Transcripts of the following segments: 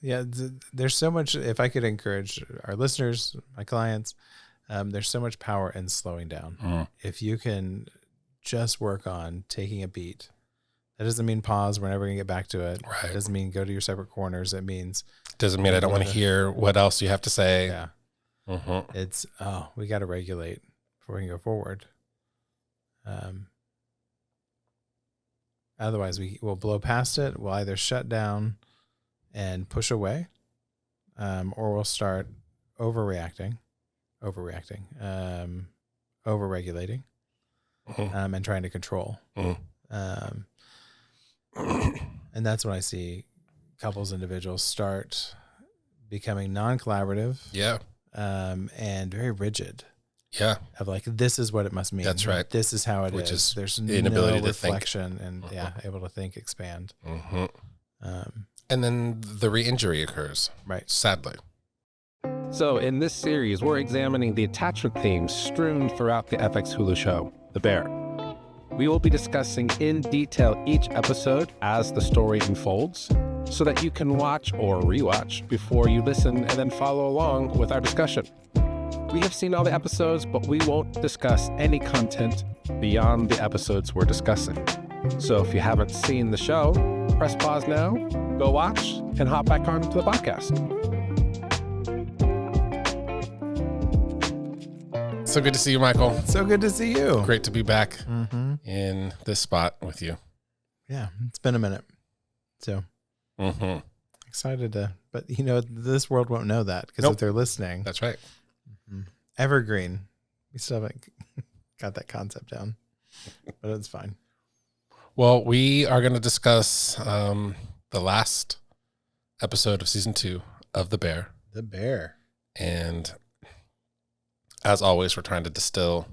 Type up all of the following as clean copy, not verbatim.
Yeah. There's so much, if I could encourage our listeners, my clients, there's so much power in slowing down. If you can just work on taking a beat, that doesn't mean pause. We're never going to get back to it. Right. It doesn't mean go to your separate corners. It means. Doesn't mean I don't want to hear what else you have to say. Yeah. It's, we got to regulate before we can go forward. Otherwise we will blow past it. We'll either shut down and push away, or we'll start overreacting, overregulating, and trying to control. And that's when I see couples, individuals start becoming non-collaborative. Yeah. And very rigid. Yeah. Of like, this is what it must mean. That's right. This is how it Which is. There's inability no to reflection think. and able to think, expand. And then the re-injury occurs. Right. Sadly. So in this series, we're examining the attachment themes strewn throughout the FX Hulu show, The Bear. We will be discussing in detail each episode as the story unfolds, so that you can watch or rewatch before you listen and then follow along with our discussion. We have seen all the episodes, but we won't discuss any content beyond the episodes we're discussing. So if you haven't seen the show, press pause now, go watch, and hop back on to the podcast. So good to see you, Michael. So good to see you. Great to be back in this spot with you. Yeah, it's been a minute. So excited to, but this world won't know that because if they're listening. That's right. Evergreen. We still haven't got that concept down, but it's fine. Well, we are going to discuss the last episode of season 2 of The Bear. The Bear. And as always, we're trying to distill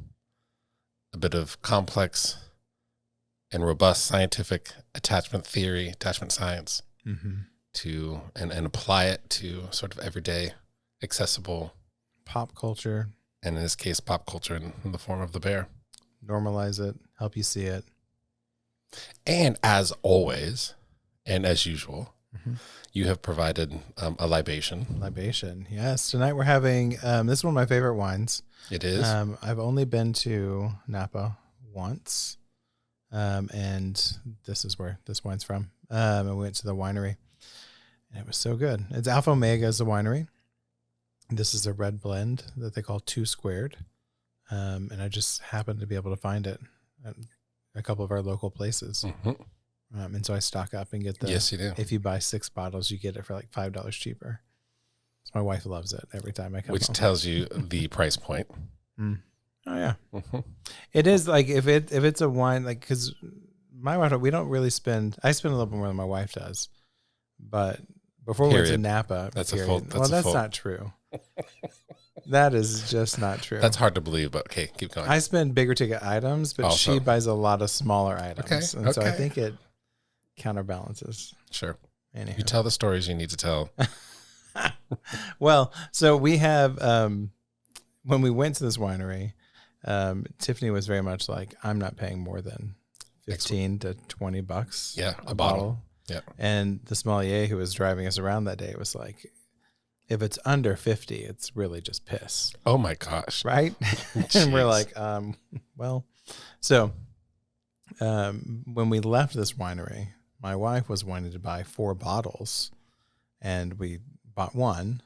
a bit of complex and robust scientific attachment theory, attachment science, to and apply it to sort of everyday, accessible pop culture. And in this case, pop culture in the form of The Bear. Normalize it, help you see it. And as always, and as usual, you have provided a libation. Libation, yes. Tonight we're having, this is one of my favorite wines. It is. I've only been to Napa once, and this is where this wine's from. I went to the winery, and it was so good. It's Alpha Omega is the winery. This is a red blend that they call 2 Squared, and I just happened to be able to find it at a couple of our local places. And so I stock up and get the. Yes, you do. If you buy 6 bottles, you get it for like $5 cheaper. So my wife loves it every time I come Which home. tells you the price point. Oh yeah, it is like if it's a wine, like because my wife, we don't really spend. I spend a little bit more than my wife does, but before we went to Napa, that's not true. That is just not true. That's hard to believe, but okay, keep going. I spend bigger ticket items, but Also. she buys a lot of smaller items, Okay, and so I okay. think it counterbalances. Sure. Anyhow. You tell the stories you need to tell. Well, so we have when we went to this winery, Tiffany was very much like, I'm not paying more than $15 to $20. Yeah, a bottle. Yeah. And the sommelier who was driving us around that day was like, if it's under 50, it's really just piss. Oh my gosh. Right. And we're like, well, so when we left this winery, my wife was wanting to buy 4 bottles, and we bought one.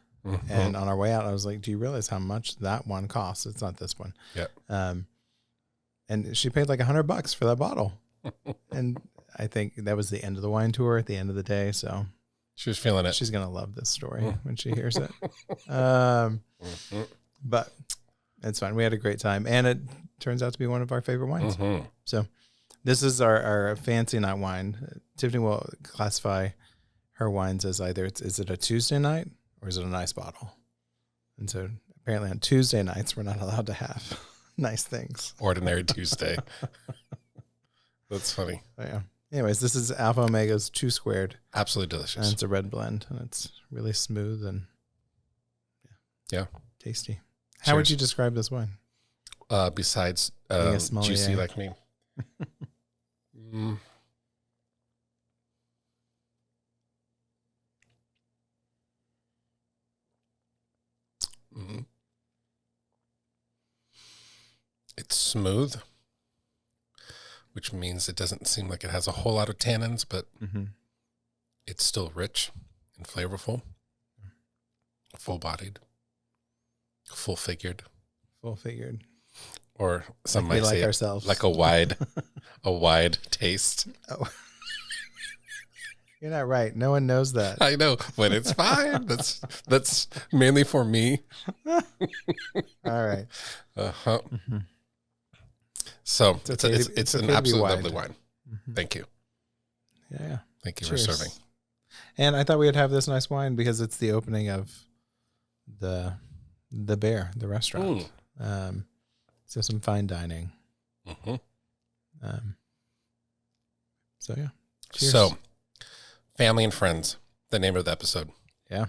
And on our way out, I was like, do you realize how much that one costs? It's not this one. Yeah. And she paid like $100 for that bottle. And I think that was the end of the wine tour at the end of the day. So she was feeling it. She's going to love this story when she hears it. But it's fine. We had a great time, and it turns out to be one of our favorite wines. So this is our fancy night wine. Tiffany will classify her wines as either is it a Tuesday night or is it a nice bottle? And so apparently on Tuesday nights, we're not allowed to have nice things. Ordinary Tuesday. That's funny. But yeah. Anyways, this is Alpha Omega's 2 Squared. Absolutely delicious. And it's a red blend, and it's really smooth and tasty. How would you describe this wine? Besides Being a sommelier. juicy like me. It's smooth, which means it doesn't seem like it has a whole lot of tannins, but it's still rich and flavorful, full-bodied, full-figured. Full-figured. Or some like might say ourselves. like a wide taste. Oh. You're not right. No one knows that. I know, but it's fine. That's mainly for me. All right. Uh-huh. So it's an absolutely lovely wine. Thank you. Yeah. Thank you Cheers. for serving. And I thought we would have this nice wine because it's the opening of the Bear, the restaurant. So some fine dining. So yeah. Cheers. So, family and friends, the name of the episode. Yeah.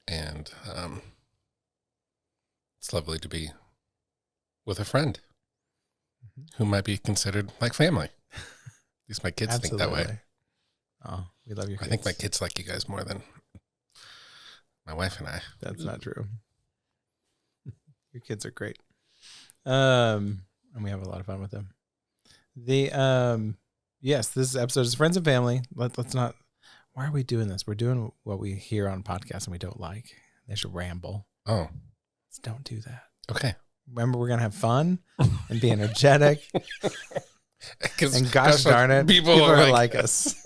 And it's lovely to be with a friend who might be considered like family. At least my kids think that way. Oh, we love your kids. I think my kids like you guys more than my wife and I. That's not true. Your kids are great. And we have a lot of fun with them. Yes, this episode is friends and family. Let's not. Why are we doing this? We're doing what we hear on podcasts and we don't like. They should ramble. Oh, let's don't do that. Okay. Remember, we're gonna have fun and be energetic. And gosh darn it, people are like us.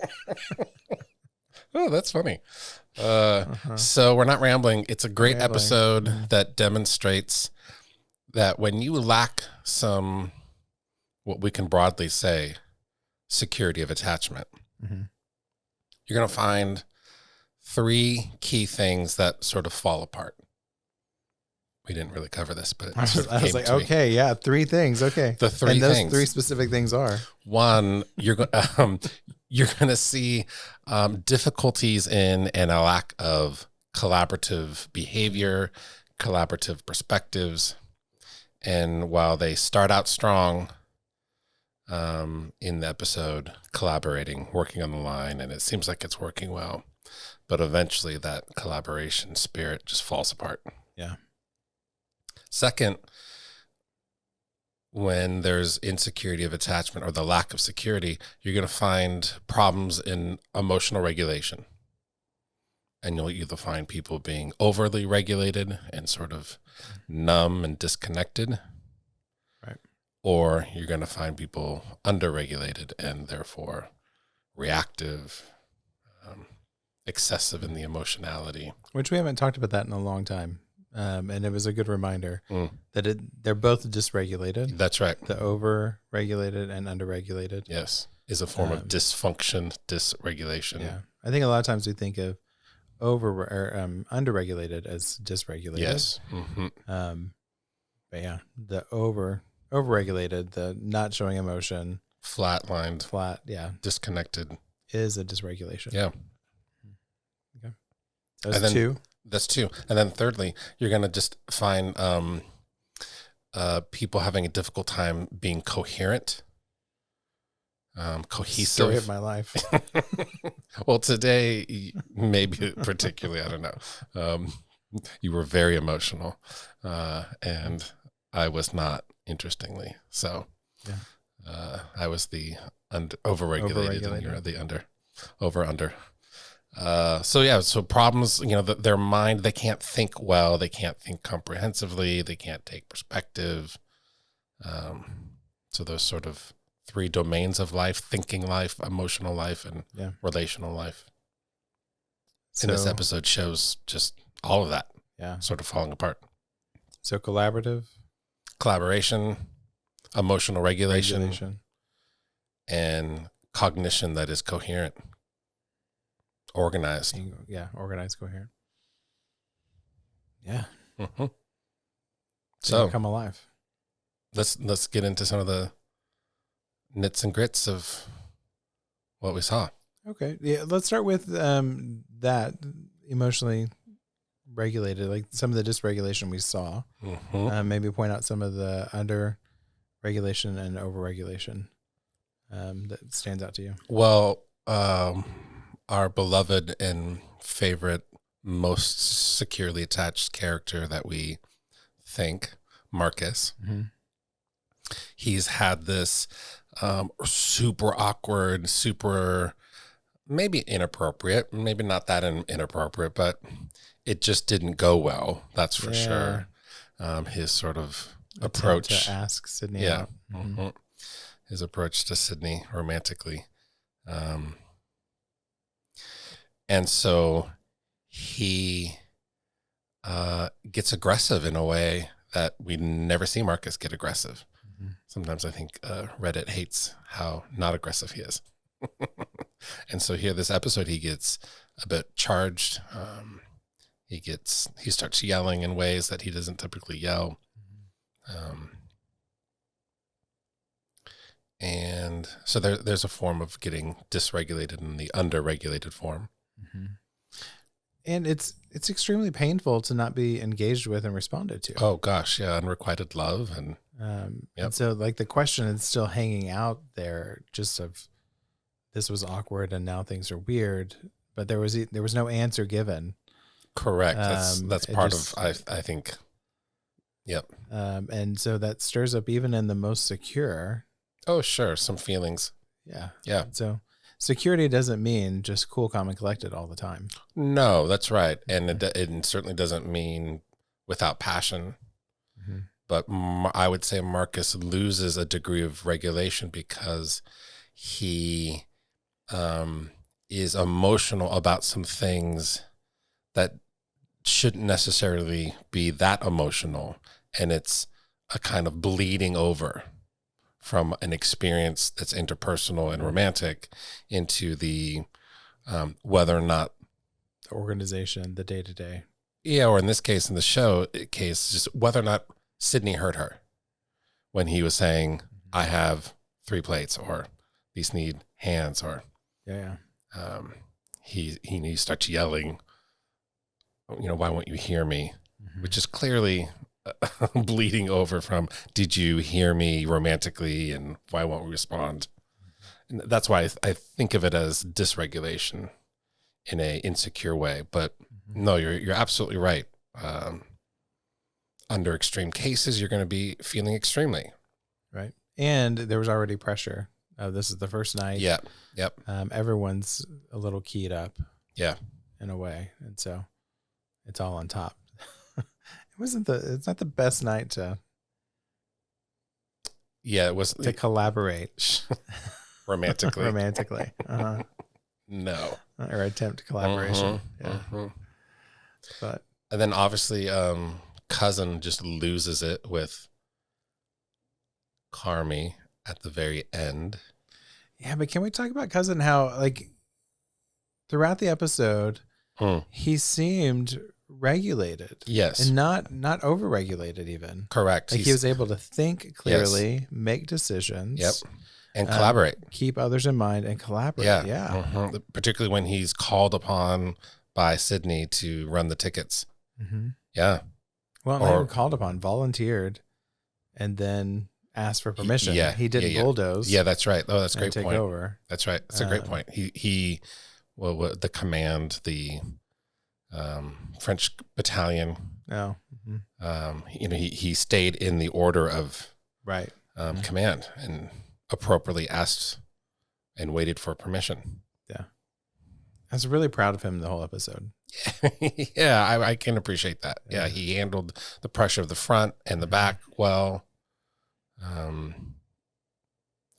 Oh, that's funny. So we're not rambling. It's a great episode that demonstrates that when you lack some, what we can broadly say, security of attachment, you're going to find 3 key things that sort of fall apart. We didn't really cover this, but I was like, okay, yeah, 3 things. Okay. The 3 and those things. 3 specific things are: 1, you're going to see difficulties in and a lack of collaborative behavior, collaborative perspectives. And while they start out strong in the episode, collaborating, working on the line, and it seems like it's working well, but eventually that collaboration spirit just falls apart. Yeah. Second, when there's insecurity of attachment or the lack of security, you're going to find problems in emotional regulation. And you'll either find people being overly regulated and sort of numb and disconnected. Right. Or you're going to find people underregulated and therefore reactive, excessive in the emotionality. Which we haven't talked about that in a long time. And it was a good reminder that they're both dysregulated. That's right. The over-regulated and under-regulated. Yes. Is a form of dysfunction, dysregulation. Yeah. I think a lot of times we think of under-regulated as dysregulated. Yes. But yeah, the over-regulated, the not showing emotion. Flatlined. Yeah. Disconnected. Is a dysregulation. Yeah. Okay. That's 2. That's 2. And then thirdly, you're going to just find people having a difficult time being coherent, cohesive. Story of my life. Well, today, maybe particularly, I don't know. You were very emotional, and I was not, interestingly. So I was the overregulated, and you're the under. So problems, their mind, they can't think well, they can't think comprehensively, they can't take perspective. So those sort of 3 domains of life: thinking life, emotional life, and relational life. And this episode shows just all of that sort of falling apart. So collaboration, emotional regulation. And cognition that is coherent. Organized. Organized, coherent. Yeah. So come alive. Let's get into some of the nits and grits of what we saw. Okay. Yeah, let's start with that emotionally regulated, like some of the dysregulation we saw. Maybe point out some of the under regulation and over regulation that stands out to you. Well, our beloved and favorite, most securely attached character that we think, Marcus, He's had this super awkward, super maybe inappropriate, maybe not that inappropriate, but it just didn't go well. That's for sure. His sort of approach to ask Sydney out. Mm-hmm. His approach to Sydney romantically. And so he gets aggressive in a way that we never see Marcus get aggressive. Mm-hmm. Sometimes I think Reddit hates how not aggressive he is. And so here, this episode, he gets a bit charged. He starts yelling in ways that he doesn't typically yell. And so there's a form of getting dysregulated in the underregulated form. Mm-hmm. And it's extremely painful to not be engaged with and responded to. Oh gosh, yeah, unrequited love and and so like the question is still hanging out there, just of this was awkward and now things are weird, but there was no answer given. Correct. That's part of I think. Yep. And so that stirs up even in the most secure. Oh sure, some feelings. Yeah. Yeah. So security doesn't mean just cool, calm, and collected all the time. No, that's right. And it certainly doesn't mean without passion. Mm-hmm. But I would say Marcus loses a degree of regulation because he is emotional about some things that shouldn't necessarily be that emotional. And it's a kind of bleeding over from an experience that's interpersonal and romantic into the whether or not the organization, the day-to-day. Yeah, or in this case, in the show case, just whether or not Sydney heard her when he was saying, I have 3 plates, or these need hands, or he starts yelling, why won't you hear me? Mm-hmm. Which is clearly bleeding over from, did you hear me romantically, and why won't we respond? And that's why I think of it as dysregulation in a insecure way. But no, you're absolutely right. Under extreme cases, you're going to be feeling extremely. Right. And there was already pressure. This is the first night. Yeah. Yep. Everyone's a little keyed up. Yeah. In a way. And so it's all on top. It's not the best night to. Yeah, it was. To collaborate. Romantically. Romantically. Uh-huh. No. Or attempt collaboration. Yeah. But. And then obviously, Cousin just loses it with Carmi at the very end. Yeah, but can we talk about Cousin, how like throughout the episode he seemed regulated. Yes. And not overregulated even. Correct. Like he was able to think clearly, make decisions. Yep. And collaborate. Keep others in mind and collaborate. Yeah. Mm-hmm. Particularly when he's called upon by Sydney to run the tickets. Mm-hmm. Yeah. Well, not even called upon, volunteered, and then asked for permission. Yeah, he didn't bulldoze. Yeah, that's right. Oh, that's a great take point. Over. That's right. That's a great point. The command, the French battalion. Oh. Mm-hmm. He stayed in the order of right command and appropriately asked and waited for permission. Yeah, I was really proud of him the whole episode. Yeah, I can appreciate that. Yeah, he handled the pressure of the front and the back well,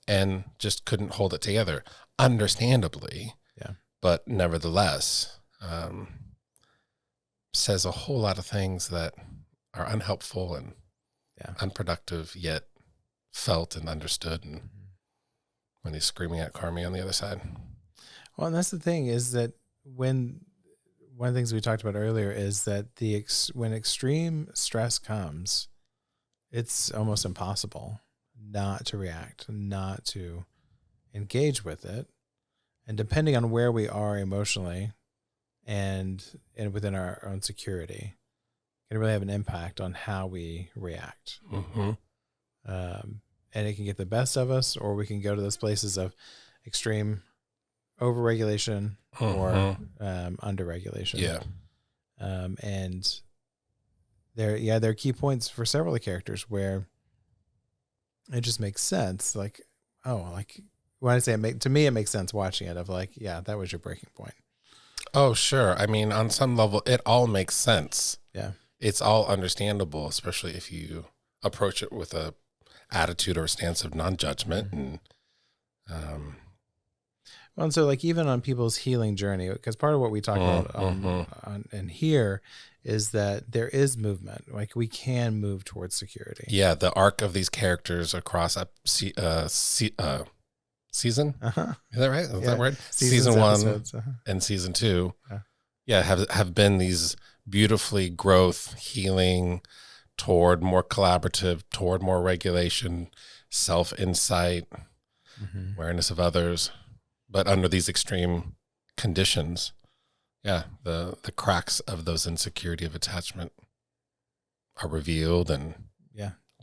and just couldn't hold it together, understandably. Yeah, but nevertheless, says a whole lot of things that are unhelpful and unproductive, yet felt and understood. And when he's screaming at Carmi on the other side. Well, and that's the thing, is that when one of the things we talked about earlier is that when extreme stress comes, it's almost impossible not to react, not to engage with it. And depending on where we are emotionally and within our own security, can really have an impact on how we react. Mm-hmm. And it can get the best of us, or we can go to those places of extreme overregulation or underregulation. Yeah. And there are key points for several of the characters where it just makes sense. Like, oh, like when I say to me, it makes sense watching it of like, yeah, that was your breaking point. Oh, sure. I mean, on some level, it all makes sense. Yeah. It's all understandable, especially if you approach it with a attitude or a stance of non-judgment. And well, and so like even on people's healing journey, because part of what we talk about on and here is that there is movement. Like we can move towards security. yeah, the arc of these characters across season. Is that right? Is that word? Season 1 and season 2. Yeah, have been these beautifully growth, healing toward more collaborative, toward more regulation, self-insight, awareness of others, but under these extreme conditions. Yeah, the cracks of those insecurity of attachment are revealed, and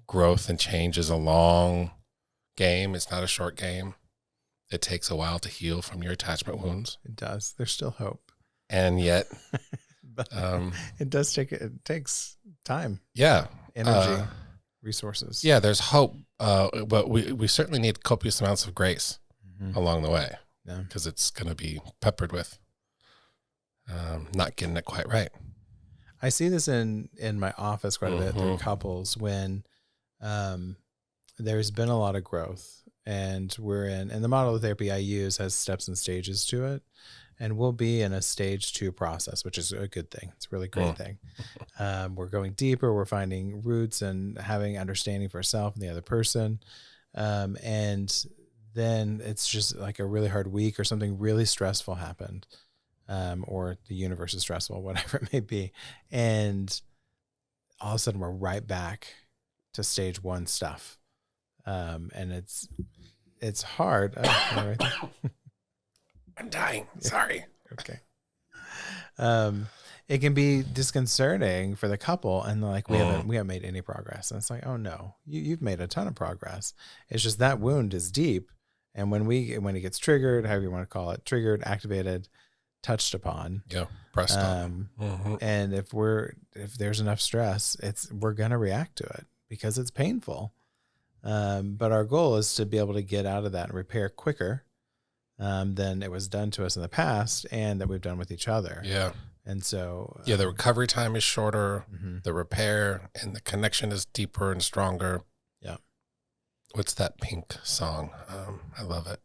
growth and change is a long game. It's not a short game. It takes a while to heal from your attachment wounds. It does. There's still hope. And yet, but it takes time. Yeah. Energy, resources. Yeah, there's hope. But we certainly need copious amounts of grace along the way. Yeah. Because it's going to be peppered with not getting it quite right. I see this in my office quite a bit through couples when there's been a lot of growth. And and the model of therapy I use has steps and stages to it. And we'll be in a stage 2 process, which is a good thing. It's a really great thing. We're going deeper. We're finding roots and having understanding for ourselves and the other person. And then it's just like a really hard week or something really stressful happened. Or the universe is stressful, whatever it may be. And all of a sudden we're right back to stage 1 stuff. And it's hard. Right there. I'm dying. Sorry. Okay. It can be disconcerting for the couple, and like we haven't made any progress. And it's like, oh no, you've made a ton of progress. It's just that wound is deep, and when it gets triggered, however you want to call it, triggered, activated, touched upon, pressed on. And if there's enough stress, we're gonna react to it because it's painful. But our goal is to be able to get out of that and repair quicker than it was done to us in the past and that we've done with each other. Yeah. And so... the recovery time is shorter, the repair and the connection is deeper and stronger. Yeah. What's that Pink song? I love it.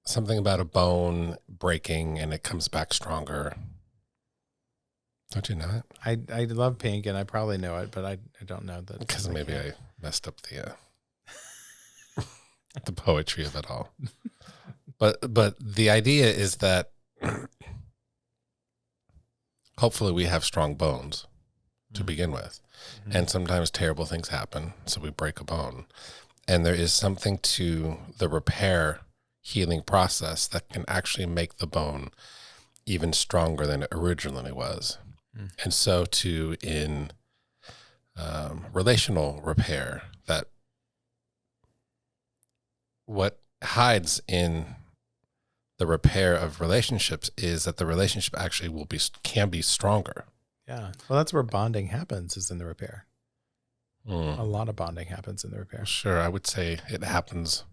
Something about a bone breaking and it comes back stronger. Don't you know it? I love Pink and I probably know it, but I don't know that. Because maybe I messed up the poetry of it all. But the idea is that hopefully we have strong bones to begin with. And sometimes terrible things happen, so we break a bone. And there is something to the repair healing process that can actually make the bone even stronger than it originally was. And so too in relational repair, that what hides in the repair of relationships is that the relationship actually can be stronger. Yeah. Well, that's where bonding happens, is in the repair. A lot of bonding happens in the repair. Sure. I would say it happens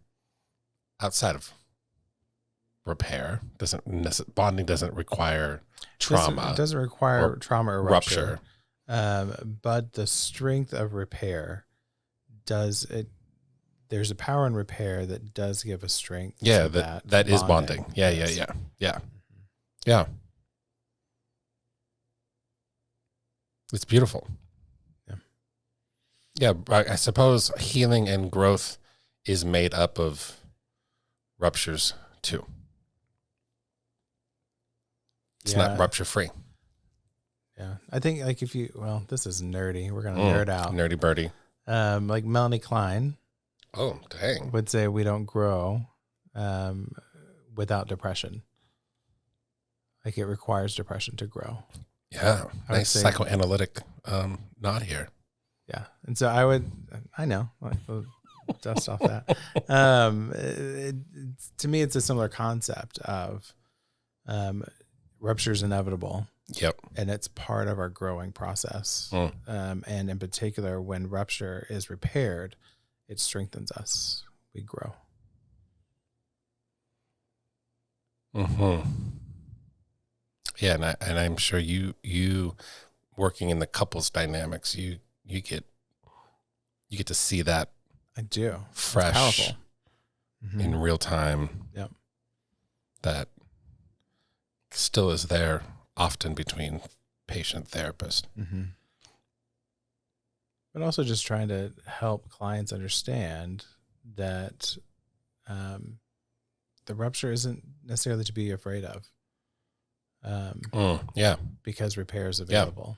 outside of repair. Bonding doesn't require trauma. It doesn't require trauma or rupture. Rupture. But the strength of repair does it. There's a power in repair that does give a strength. Yeah, that is bonding. Yeah. It's beautiful. Yeah, I suppose healing and growth is made up of ruptures too. It's not rupture free. Yeah. I think like this is nerdy. We're going to nerd out. Nerdy birdie. Like Melanie Klein. Oh, dang. Would say we don't grow without depression. Like it requires depression to grow. Yeah. Nice psychoanalytic nod here. Yeah. And so I know, like, we'll dust off that. To me, it's a similar concept of rupture is inevitable. Yep. And it's part of our growing process. And in particular, when rupture is repaired, it strengthens us. We grow. Yeah, and I'm sure you working in the couples dynamics, you get to see that. I do. Fresh, it's powerful in real time. Yep. That still is there often between patient therapist. But also just trying to help clients understand that the rupture isn't necessarily to be afraid of. Because repair is available.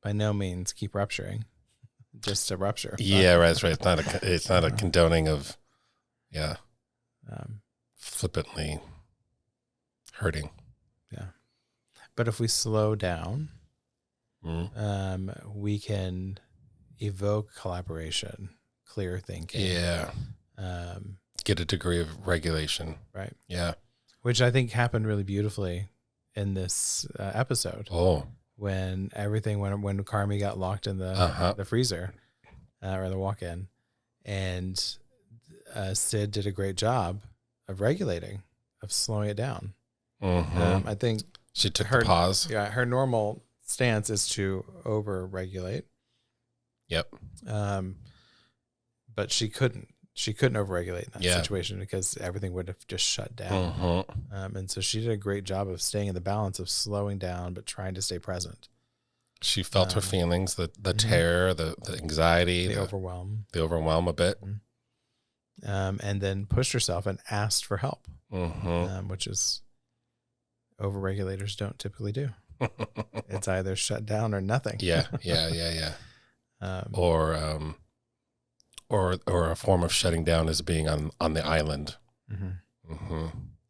By no means keep rupturing, just a rupture. Yeah, that's right. It's not a condoning of, flippantly hurting. Yeah. But if we slow down, we can evoke collaboration, clear thinking. Yeah. Get a degree of regulation. Right. Yeah. Which I think happened really beautifully in this episode. When everything when Carmi got locked in the freezer or the walk-in, and Sid did a great job of regulating, of slowing it down. I think she took the pause. Yeah, her normal stance is to over-regulate. Yep. But she couldn't overregulate in that situation because everything would have just shut down. And so she did a great job of staying in the balance of slowing down, but trying to stay present. She felt her feelings, the terror, the anxiety, the overwhelm a bit. And then pushed herself and asked for help, which is overregulators don't typically do. It's either shut down or nothing. Yeah. Or a form of shutting down is being on the island.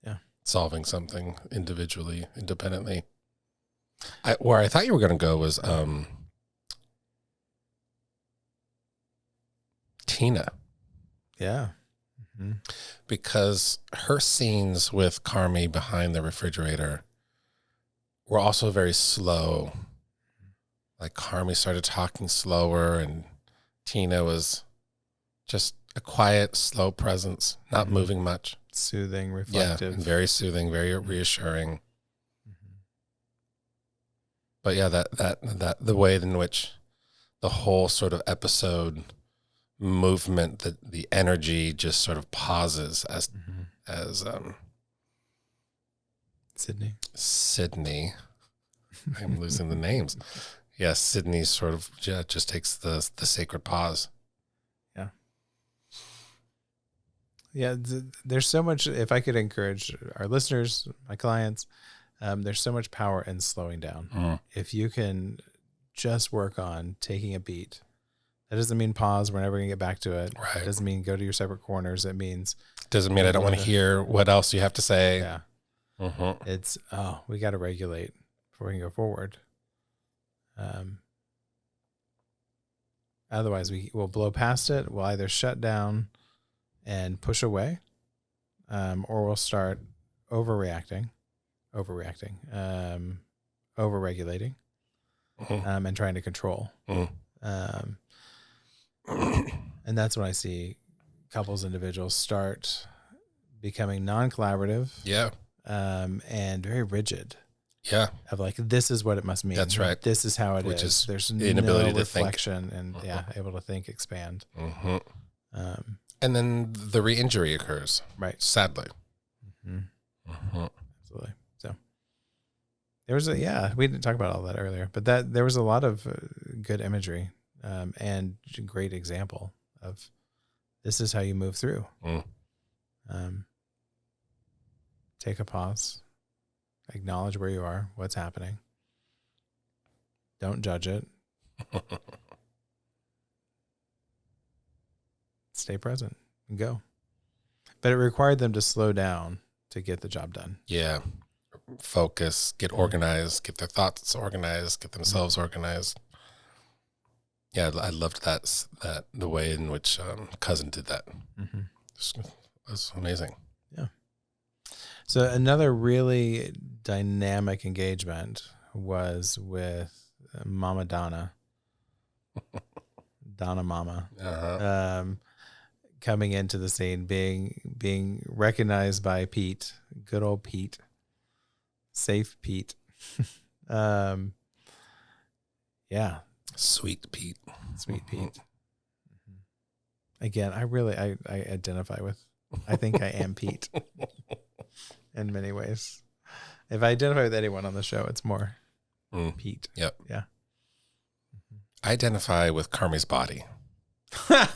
Yeah. Solving something individually, independently. Where I thought you were going to go was Tina. Yeah. Because her scenes with Carmi behind the refrigerator were also very slow. Like Carmi started talking slower and Tina was just a quiet, slow presence, not moving much. Soothing, reflective. Yeah, very soothing, very reassuring. But yeah, that the way in which the whole sort of episode movement, the energy just sort of pauses as Sydney. I'm losing the names. Yeah, Sydney sort of just takes the sacred pause. Yeah, there's so much. If I could encourage our listeners, my clients, there's so much power in slowing down. If you can just work on taking a beat, that doesn't mean pause. We're never going to get back to it. Right. It doesn't mean go to your separate corners. It means doesn't mean I don't want to hear what else you have to say. Yeah. It's we got to regulate before we can go forward. Otherwise, we'll blow past it. We'll either shut down and push away, or we'll start overreacting, overregulating, and trying to control. And that's when I see couples, individuals start becoming non-collaborative, and very rigid. Yeah, of like, this is what it must mean. That's right. This is how it Which is. There's no inability to reflection and able to think, expand. And then the re-injury occurs. Right. Sadly. Absolutely. So there was we didn't talk about all that earlier, but there was a lot of good imagery and great example of this is how you move through. Take a pause, acknowledge where you are, what's happening. Don't judge it. Stay present and go. But it required them to slow down to get the job done. Yeah. Focus, get organized, get their thoughts organized, get themselves organized. Yeah, I loved that the way in which Cousin did that. It was amazing. Yeah. So another really dynamic engagement was with Mama Donna, Donna Mama, coming into the scene, being recognized by Pete, good old Pete, safe Pete. Yeah, Sweet Pete. sweet Pete. Again, I identify with. I think I am Pete in many ways. If I identify with anyone on the show, it's more Pete. Yep. Yeah. I identify with Carmi's body. Sorry.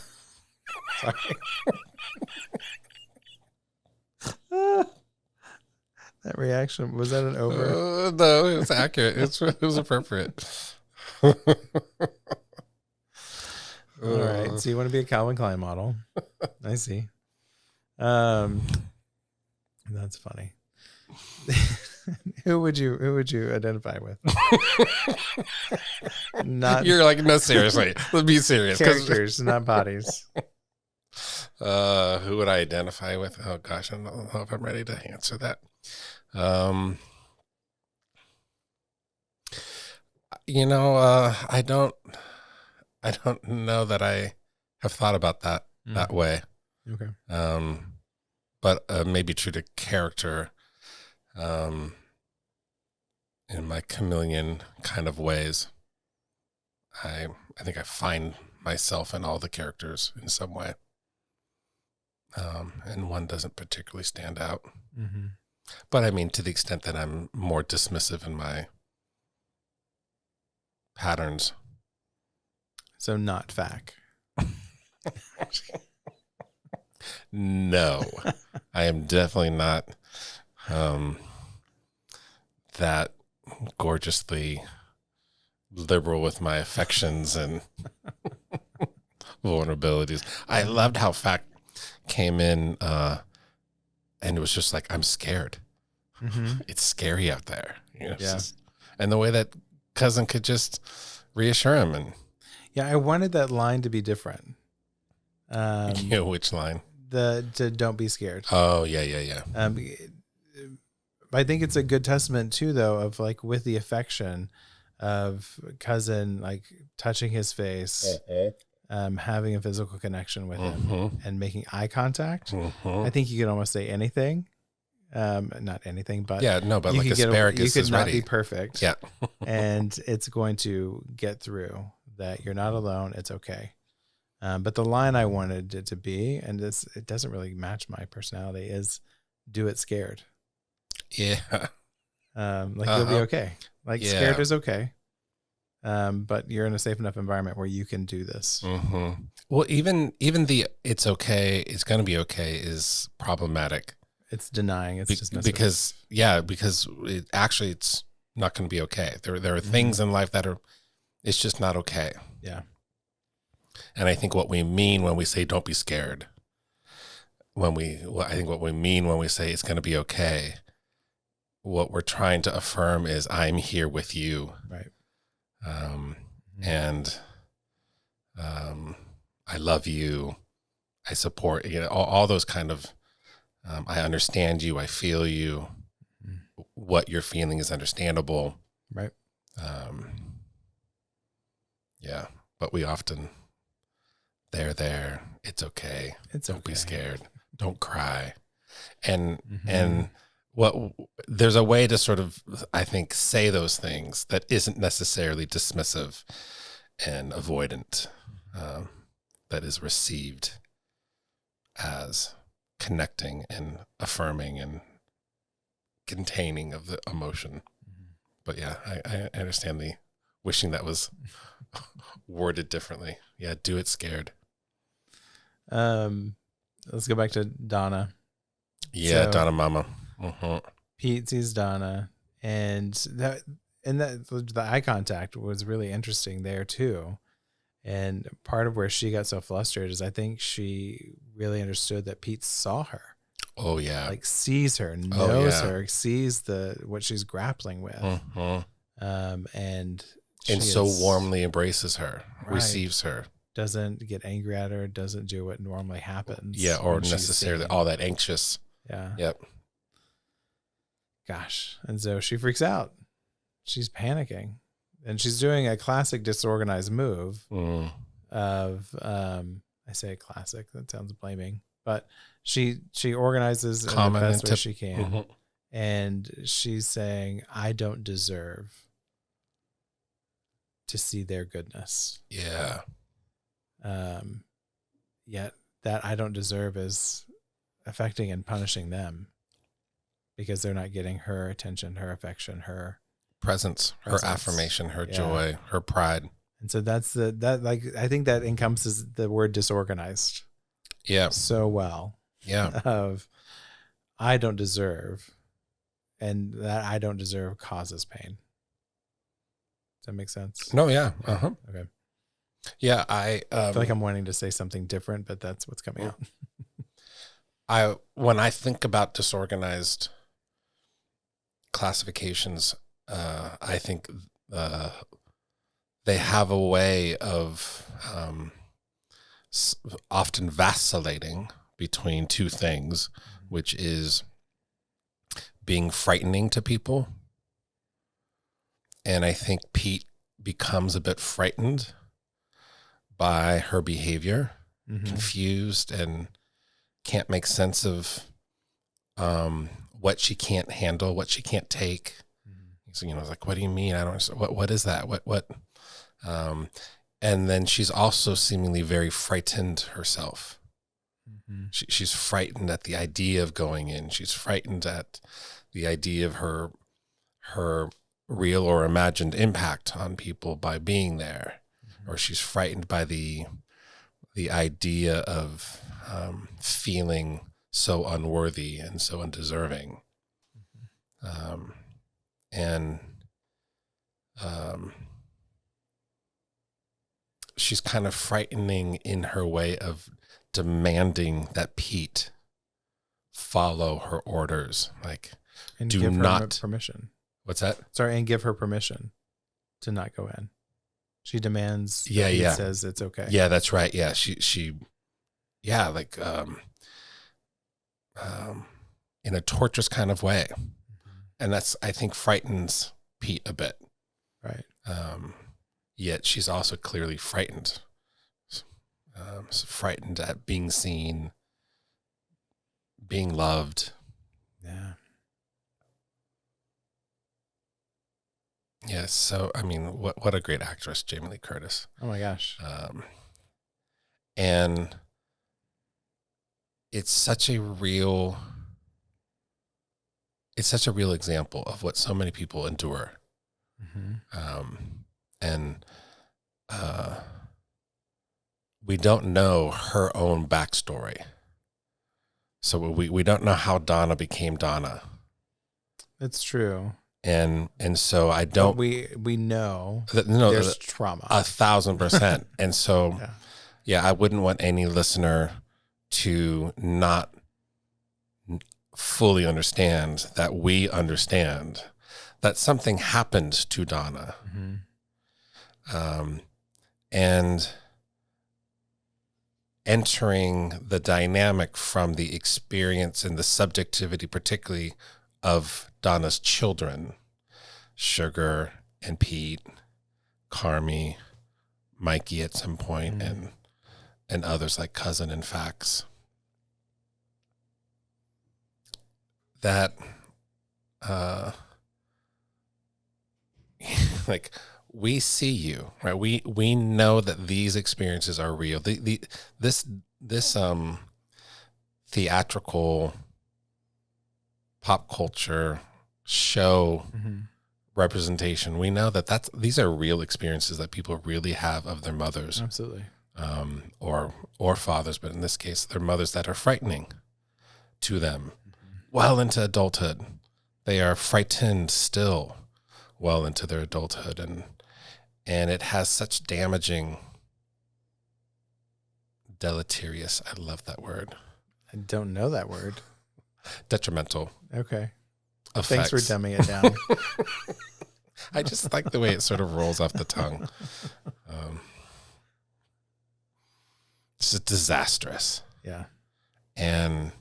That reaction, was that an over? No, it was accurate. It was appropriate. All right. So you want to be a Calvin Klein model? I see. That's funny. Who would you identify with? Not You're like, no, seriously. Let's be serious. characters, not bodies. Who would I identify with? Oh gosh, I don't know if I'm ready to answer that. I don't know that I have thought about that way. Okay. But maybe true to character, in my chameleon kind of ways. I think I find myself in all the characters in some way. And one doesn't particularly stand out. Mm-hmm. But I mean, to the extent that I'm more dismissive in my patterns. So not fact. No, I am definitely not that gorgeously liberal with my affections and vulnerabilities. I loved how fact came in and it was just like, I'm scared. Mm-hmm. It's scary out there. It's Yeah. just, and the way that cousin could just reassure him. And Yeah, I wanted that line to be different. which line? To don't be scared. Oh, yeah. I think it's a good testament too, though, of like with the affection of cousin, like touching his face, having a physical connection with him, and making eye contact. I think you could almost say anything, not anything, but Yeah, no, but you like could get asparagus you could is not ready. be perfect, Yeah. and it's going to get through. That you're not alone. It's okay. But the line I wanted it to be, and it doesn't really match my personality, is "Do it scared." Yeah. You'll be okay. Like Yeah. scared is okay. But you're in a safe enough environment where you can do this. Well, even the it's okay, it's going to be okay is problematic. It's denying. It's dismissive. Because it's not going to be okay. There are things in life that it's just not okay. Yeah. And I think what we mean when we say don't be scared, I think what we mean when we say it's going to be okay, what we're trying to affirm is I'm here with you. Right. And I love you. I support, all those kind of, I understand you. I feel you. What you're feeling is understandable. Right. Yeah. But we often, there, it's okay. Don't be scared. Don't cry. And there's a way to sort of, I think, say those things that isn't necessarily dismissive and avoidant, that is received as connecting and affirming and containing of the emotion. But yeah, I understand the wishing that was worded differently. Yeah, do it scared. Let's go back to Donna. Yeah, So- Donna Mama. Pete sees Donna, and the eye contact was really interesting there too. And part of where she got so flustered is I think she really understood that Pete saw her, Oh yeah. like sees her, knows yeah. her, sees what she's grappling with, and she so is- warmly embraces her, Right. receives her. doesn't get angry at her, doesn't do what normally happens. Yeah, or when she's necessarily seen. all that anxious. Yeah. Yep. Gosh. And so she freaks out. She's panicking. And she's doing a classic disorganized move of, I say classic, that sounds blaming, but she organizes in the best way she can. Mm-hmm. And she's saying, I don't deserve to see their goodness. Yeah. Yet that I don't deserve is affecting and punishing them because they're not getting her attention, her affection, her presence, her affirmation, her joy, her pride. And so that's I think that encompasses the word disorganized. Yeah. So well. Yeah. Of I don't deserve, and that I don't deserve causes pain. Does that make sense? No, yeah. Uh-huh. Okay. Yeah, I feel like I'm wanting to say something different, but that's what's coming out. When I think about disorganized classifications, I think they have a way of often vacillating between two things, which is being frightening to people. And I think Pete becomes a bit frightened by her behavior, confused and can't make sense of what she can't handle, what she can't take. So, it's like, what do you mean? I don't understand. What is that? What? And then she's also seemingly very frightened herself. She's frightened at the idea of going in. She's frightened at the idea of her real or imagined impact on people by being there. Or she's frightened by the idea of feeling so unworthy and so undeserving. She's kind of frightening in her way of demanding that Pete follow her orders. Like, and do give her not permission. What's that? Sorry, and give her permission to not go in. She demands that Yeah, Pete yeah. says it's okay. Yeah, that's right. Yeah, she yeah, like in a torturous kind of way. And that's, I think, frightens Pete a bit. Right. Yet she's also clearly frightened. Frightened at being seen, being loved. Yeah. Yes. So, I mean, what a great actress, Jamie Lee Curtis. Oh my gosh. And it's such a real example of what so many people endure. And we don't know her own backstory. So we don't know how Donna became Donna. It's true. And so I don't. But we know No, there's trauma. 1,000%. And so, I wouldn't want any listener to not fully understand that we understand that something happened to Donna. And entering the dynamic from the experience and the subjectivity, particularly of Donna's children, Sugar and Pete, Carmi, Mikey at some point, and others like Cousin and Fax. That, like, we see you, right? We know that these experiences are real. This theatrical pop culture show representation, we know that these are real experiences that people really have of their mothers. Absolutely. Or fathers, but in this case, their mothers that are frightening to them well into adulthood. They are frightened still well into their adulthood, and it has such damaging, deleterious, I love that word. I don't know that word. Detrimental. Okay. Effects. Thanks for dumbing it down. I just like the way it sort of rolls off the tongue. It's just disastrous. Yeah. And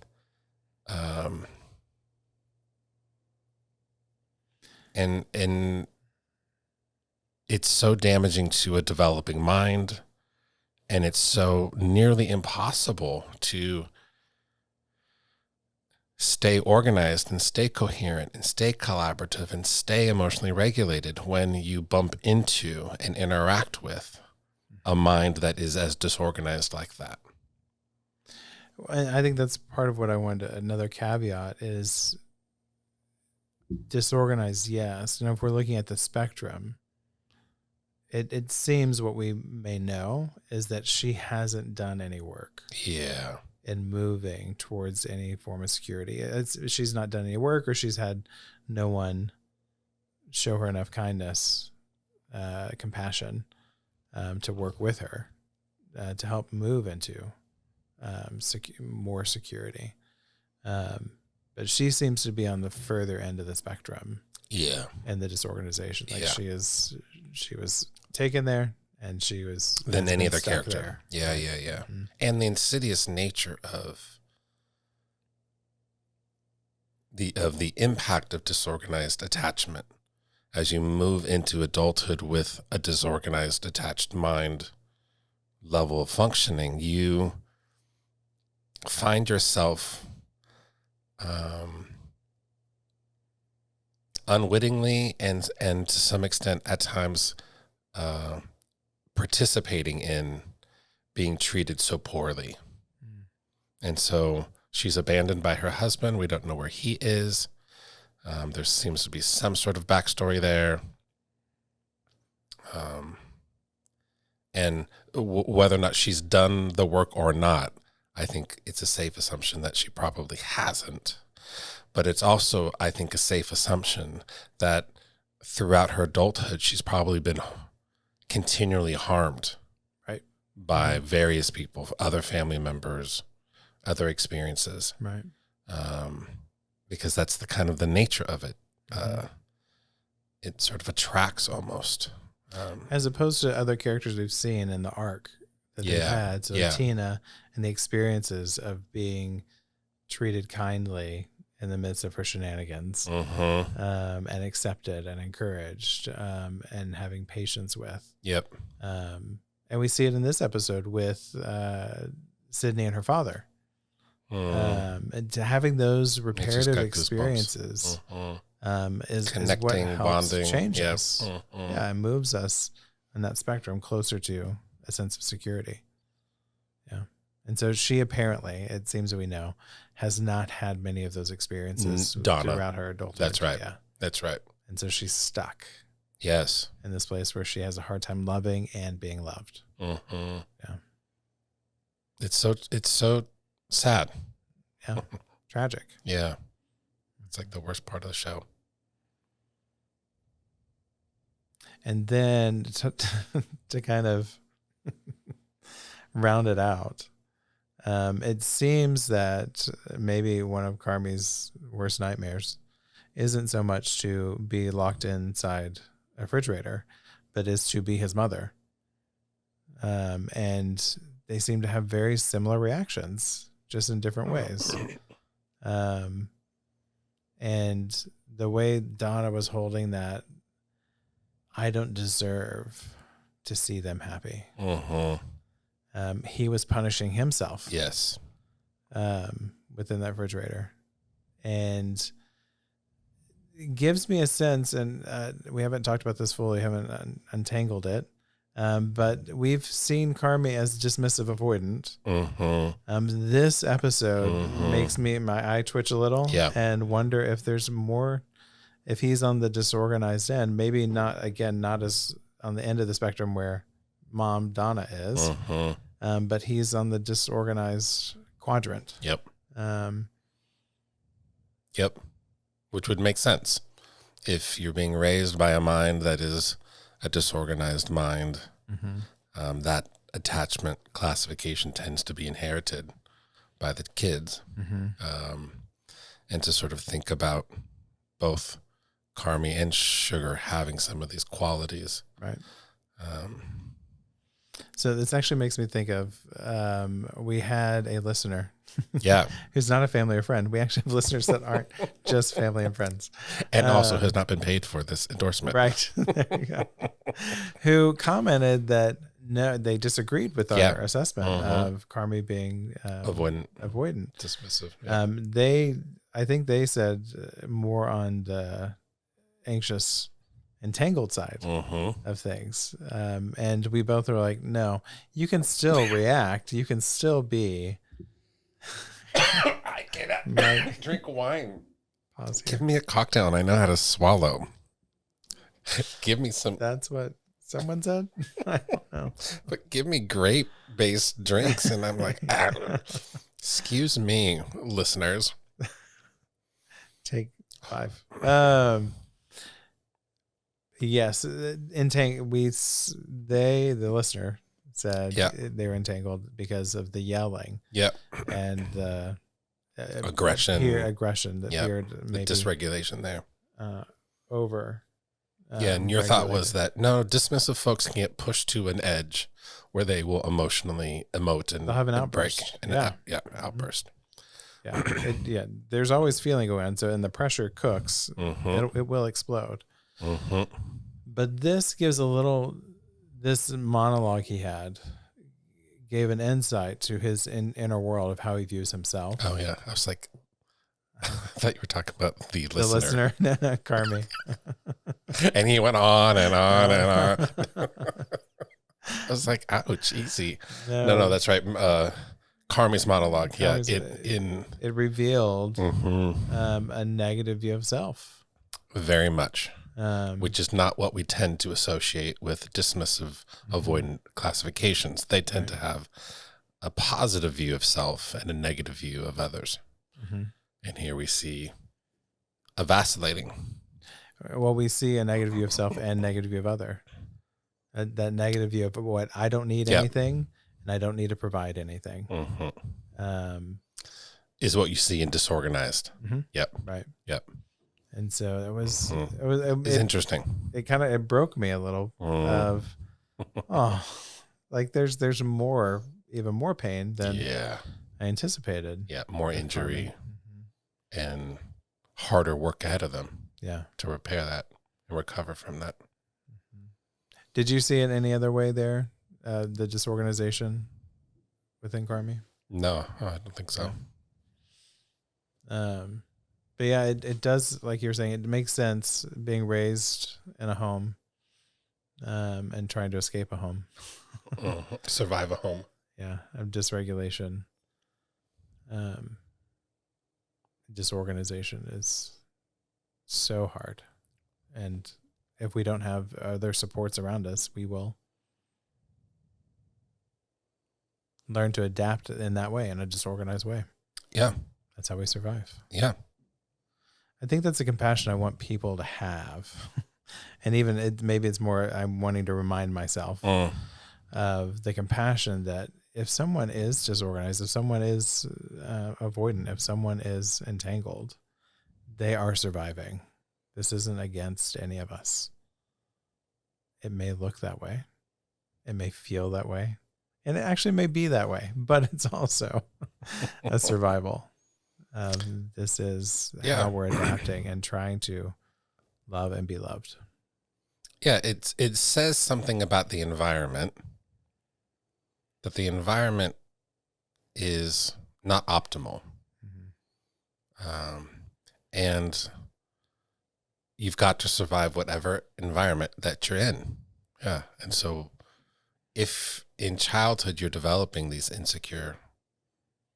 And it's so damaging to a developing mind, and it's so nearly impossible to stay organized and stay coherent and stay collaborative and stay emotionally regulated when you bump into and interact with a mind that is as disorganized like that. I think that's part of what I wanted to, another caveat is disorganized, yes. And if we're looking at the spectrum, it seems what we may know is that she hasn't done any work. Yeah. In moving towards any form of security. She's not done any work, or she's had no one show her enough kindness, compassion, to work with her, to help move into more security. But she seems to be on the further end of the spectrum. Yeah. And the disorganization. Like Yeah. she was taken there, and she was Than any other stuck character. there. Yeah. Mm-hmm. And the insidious nature of the impact of disorganized attachment as you move into adulthood with a disorganized, attached mind level of functioning, you find yourself unwittingly and to some extent at times participating in being treated so poorly. And so she's abandoned by her husband. We don't know where he is. There seems to be some sort of backstory there. And whether or not she's done the work or not, I think it's a safe assumption that she probably hasn't. But it's also, I think, a safe assumption that throughout her adulthood, she's probably been continually harmed, right, by various people, other family members, other experiences, right, because that's the kind of the nature of it. It sort of attracts almost, as opposed to other characters we've seen in the arc that they've had. So Tina and the experiences of being treated kindly in the midst of her shenanigans, and accepted and encouraged, and having patience with. Yep. And we see it in this episode with Sydney and her father. And to having those reparative experiences is what helps bonding, change us. Yeah, it moves us in that spectrum closer to a sense of security. Yeah. And so she apparently, it seems that we know, has not had many of those experiences throughout her adulthood. That's right. Yeah. That's right. And so she's stuck. Yes. In this place where she has a hard time loving and being loved. Yeah. It's so sad. Yeah. Tragic. Yeah. It's like the worst part of the show. And then to kind of round it out, it seems that maybe one of Carmi's worst nightmares isn't so much to be locked inside a refrigerator, but is to be his mother. And they seem to have very similar reactions, just in different ways. And the way Donna was holding that, I don't deserve to see them happy. He was punishing himself. Yes. Within that refrigerator. And it gives me a sense, and we haven't talked about this fully, haven't untangled it, but we've seen Carmi as dismissive avoidant. This episode makes my eye twitch a little, and wonder if there's more, if he's on the disorganized end, maybe not as on the end of the spectrum where Mom Donna is, but he's on the disorganized quadrant. Yep. Which would make sense if you're being raised by a mind that is a disorganized mind. That attachment classification tends to be inherited by the kids. And to sort of think about both Carmi and Sugar having some of these qualities. Right. So this actually makes me think of we had a listener Yeah. who's not a family or friend. We actually have listeners that aren't just family and friends. And also has not been paid for this endorsement. Right. There you go. Who commented that no, they disagreed with our assessment of Carmi being avoidant. Dismissive. Yeah. I think they said more on the anxious, entangled side of things. And we both were like, no, you can still react. You can still be. I cannot drink wine. Pause here. Give me a cocktail and I know how to swallow. Give me some. That's what someone said. I don't know. But give me grape-based drinks. And I'm like, excuse me, listeners. Take 5. Yes, the listener said they were entangled because of the yelling. Yep. And the aggression that appeared maybe the dysregulation there. Over. And your thought was that no, dismissive folks can get pushed to an edge where they will emotionally emote and they'll have an outburst. Outburst. Yeah. There's always feeling going on. So, and the pressure cooks, it will explode. But this gives this monologue he had gave an insight to his inner world of how he views himself. Oh yeah. I was like, I thought you were talking about the listener. The listener, no, Carmi. And he went on and on and on. I was like, ouch, easy. No, that's right. Carmi's monologue. It revealed a negative view of self. Very much. Which is not what we tend to associate with dismissive avoidant classifications. They tend to have a positive view of self and a negative view of others. And here we see a vacillating. Well, we see a negative view of self and negative view of other. That negative view of what I don't need anything and I don't need to provide anything. Is what you see in disorganized. Yep. Right. Yep. And so it's interesting. It broke me a little of, like there's even more pain than I anticipated. Yeah. More injury and harder work ahead of them. Yeah. To repair that and recover from that. Did you see it any other way there? The disorganization within Carmi? No, I don't think so. But yeah, it does, like you were saying, it makes sense being raised in a home and trying to escape a home. Survive a home. Yeah, of dysregulation. Disorganization is so hard. And if we don't have other supports around us, we will learn to adapt in that way, in a disorganized way. Yeah. That's how we survive. Yeah. I think that's a compassion I want people to have. And even maybe it's more I'm wanting to remind myself of the compassion that if someone is disorganized, if someone is avoidant, if someone is entangled, they are surviving. This isn't against any of us. It may look that way. It may feel that way. And it actually may be that way, but it's also a survival. This is how we're adapting and trying to love and be loved. Yeah, it says something about the environment, that the environment is not optimal. And you've got to survive whatever environment that you're in. Yeah. And so if in childhood you're developing these insecure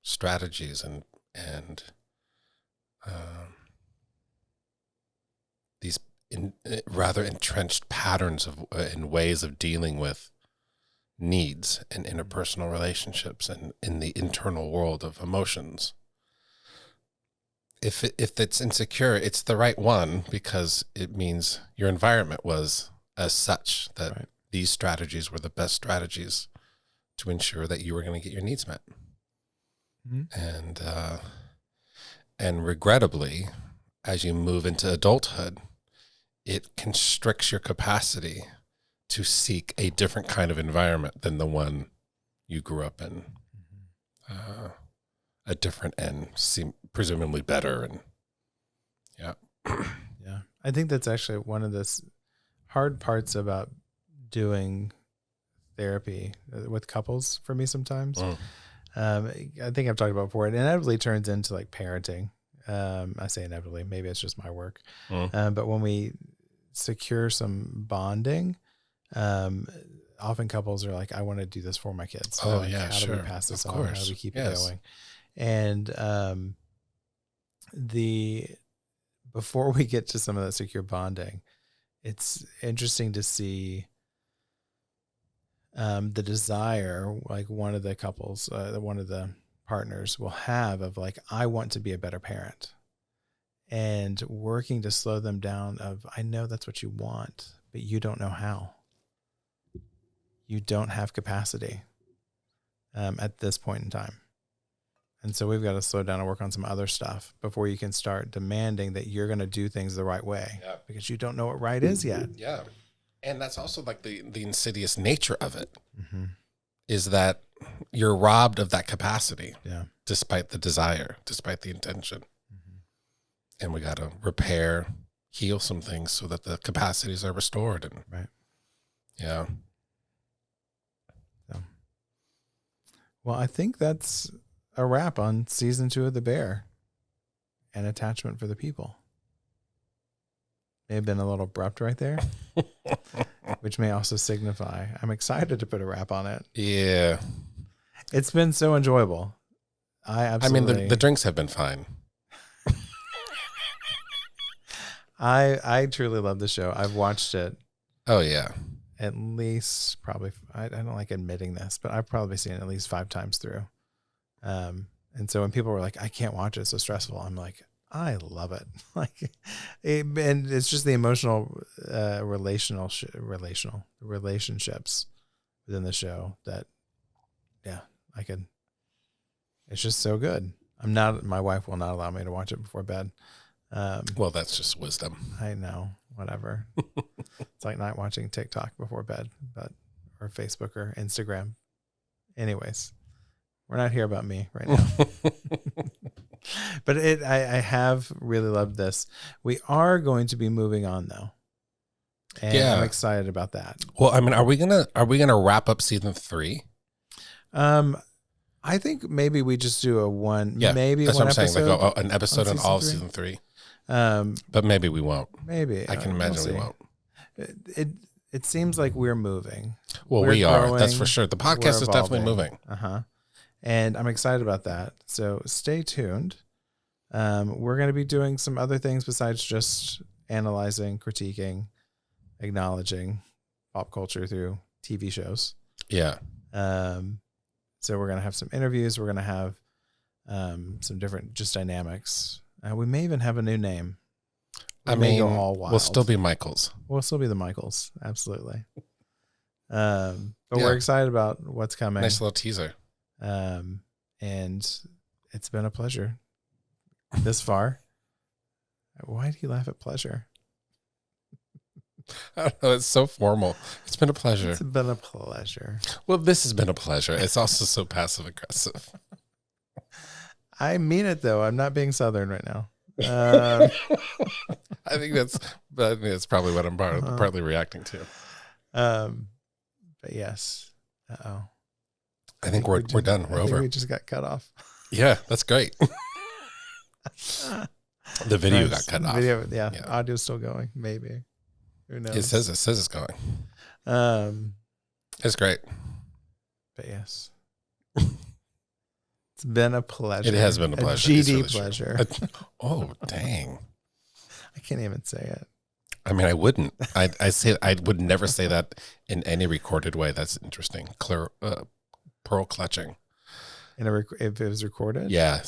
strategies and these rather entrenched patterns and ways of dealing with needs and interpersonal relationships and in the internal world of emotions, if it's insecure, it's the right one because it means your environment was as such that these strategies were the best strategies to ensure that you were going to get your needs met. And regrettably, as you move into adulthood, it constricts your capacity to seek a different kind of environment than the one you grew up in. A different and presumably better. And yeah. Yeah. I think that's actually one of the hard parts about doing therapy with couples for me sometimes. I think I've talked about before. It inevitably turns into like parenting. I say inevitably, maybe it's just my work. But when we secure some bonding, often couples are like, I want to do this for my kids. Oh, like, yeah, how sure. do we pass this Of on? course. How do we keep it Yes. going? And before we get to some of that secure bonding, it's interesting to see the desire, like one of the couples, one of the partners will have of like, I want to be a better parent, and working to slow them down of, I know that's what you want, but you don't know how. You don't have capacity at this point in time. And so we've got to slow down and work on some other stuff before you can start demanding that you're going to do things the right way, because you don't know what right is yet. Yeah. And that's also like the insidious nature of it, is that you're robbed of that capacity, despite the desire, despite the intention. And we got to repair, heal some things so that the capacities are restored. And yeah. So, well, I think that's a wrap on season 2 of The Bear and Attachment for the People. May have been a little abrupt right there, which may also signify I'm excited to put a wrap on it. Yeah. It's been so enjoyable. I mean, the drinks have been fine. I truly love the show. I've watched it. Oh, yeah. At least probably, I don't like admitting this, but I've probably seen it at least 5 times through. And so when people were like, I can't watch it, it's so stressful, I'm like, I love it. And it's just the emotional, relationships within the show that, it's just so good. My wife will not allow me to watch it before bed. Well, that's just wisdom. I know, whatever. It's like not watching TikTok before bed, or Facebook or Instagram. Anyways, we're not here about me right now. But I have really loved this. We are going to be moving on though. And I'm excited about that. Well, I mean, are we gonna wrap up season 3? I think maybe we just do maybe that's one what I'm episode. saying. Like an episode on all of season 3. But maybe we won't. Maybe I can imagine we won't. It seems like we're moving. Well, we are. That's for sure. The podcast is definitely moving. And I'm excited about that. So stay tuned. We're going to be doing some other things besides just analyzing, critiquing, acknowledging pop culture through TV shows. Yeah. So we're going to have some interviews. We're going to have some different just dynamics. We may even have a new name. Go all wild. We'll still be Michaels. We'll still be the Michaels. Absolutely. But we're excited about what's coming. Nice little teaser. And it's been a pleasure this far. Why do you laugh at pleasure? I don't know. It's so formal. It's been a pleasure. It's been a pleasure. Well, this has been a pleasure. It's also so passive aggressive. I mean it though. I'm not being Southern right now. I think that's probably what I'm partly reacting to. But yes. Uh-oh. I think we're done. We're over. We just got cut off. Yeah, that's great. The video got cut off. Yeah. Audio's still going. Maybe. Who knows? It says it's going. It's great. But yes. It's been a pleasure. It has been a pleasure. A GD really pleasure. Oh, dang. I can't even say it. I mean, I wouldn't. I would never say that in any recorded way. That's interesting. Pearl clutching. If it was recorded? Yeah.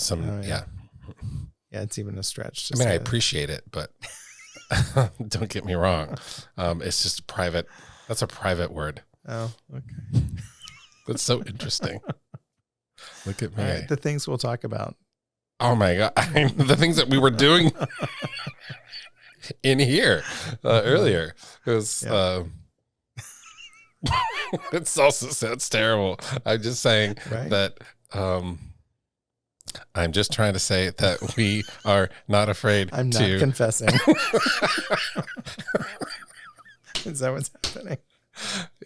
Yeah, it's even a stretch. I mean, I appreciate it, but don't get me wrong. It's just private. That's a private word. Oh, okay. That's so interesting. Look at me. Right, the things we'll talk about. Oh my God. The things that we were doing in here earlier. It was, It's also sounds terrible. I'm just saying Right. that I'm just trying to say that we are not afraid I'm not to confessing. Is that what's happening?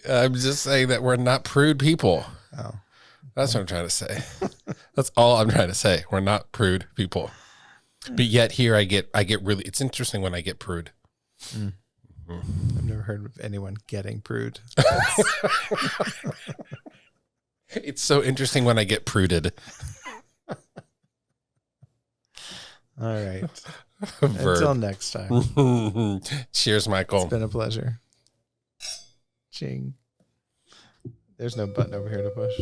I'm just saying that we're not prude people. Oh, That's what I'm trying to say. That's all I'm trying to say. We're not prude people. But yet here I get really, it's interesting when I get prude. I've never heard of anyone getting prude. It's so interesting when I get pruded. All right. Verb. Until next time. Cheers, Michael. It's been a pleasure. Ching. There's no button over here to push.